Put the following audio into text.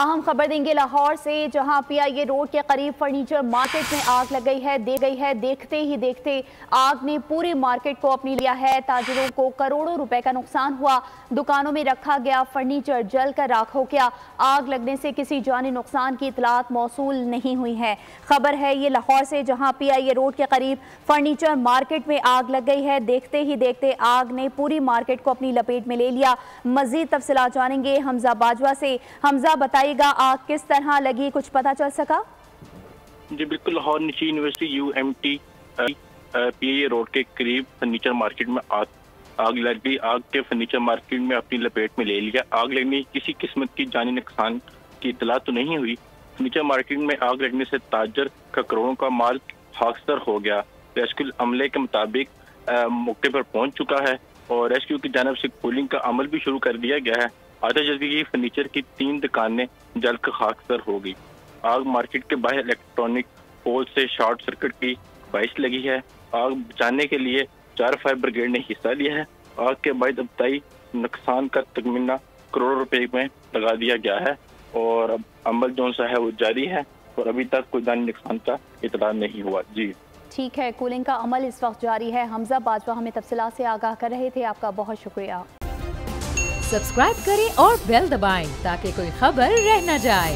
अहम खबर देंगे लाहौर से, जहां पीआईए रोड के करीब फर्नीचर मार्केट में आग लग गई है। देखते ही देखते आग ने पूरी मार्केट को अपनी लिया है। ताजिरों को करोड़ों रुपए का नुकसान हुआ। दुकानों में रखा गया फर्नीचर जलकर राख हो गया। आग लगने से किसी जानी नुकसान की इतलात मौसूल नहीं हुई है। खबर है ये लाहौर से, जहां पीआईए रोड के करीब फर्नीचर मार्केट में आग लग गई है। देखते ही देखते आग ने पूरी मार्केट को अपनी लपेट में ले लिया। मजीद तफसीलात जानेंगे हमजा बाजवा से। हमजा, बताइएगा आग किस तरह लगी, कुछ पता चल सका? जी बिल्कुल, लाहौर निजी यूनिवर्सिटी UMT पीआईए रोड के करीब फर्नीचर मार्केट में आग लग गई। आग के फर्नीचर मार्केट में अपनी लपेट में ले लिया। आग लगने किसी किस्मत की जानी नुकसान की इतला तो नहीं हुई। फर्नीचर मार्केट में आग लगने से ताजर का करोड़ों का माल खाकसर हो गया। रेस्क्यू अमले के मुताबिक मौके पर पहुंच चुका है और रेस्क्यू की जानिब से कूलिंग का अमल भी शुरू कर दिया गया है। आतिशबाजी फर्नीचर की 3 दुकानें जलकर खाकसर हो गई। आग मार्केट के बाहर इलेक्ट्रॉनिक पोल से शॉर्ट सर्किट की बाइश लगी है। आग बुझाने के लिए 4 फायर ब्रिगेड ने हिस्सा लिया है। आग के बाद अबतदाई नुकसान का तखमीना करोड़ों रुपए में लगा दिया गया है और अब अमल जो सा है वो जारी है और अभी तक कोई जानी नुकसान का इतला नहीं हुआ। जी ठीक है, कूलिंग का अमल इस वक्त जारी है। हमजा बाजवा हमें तफसीलात से आगाह कर रहे थे, आपका बहुत शुक्रिया। सब्सक्राइब करें और बेल दबाएं ताकि कोई खबर रह न जाए।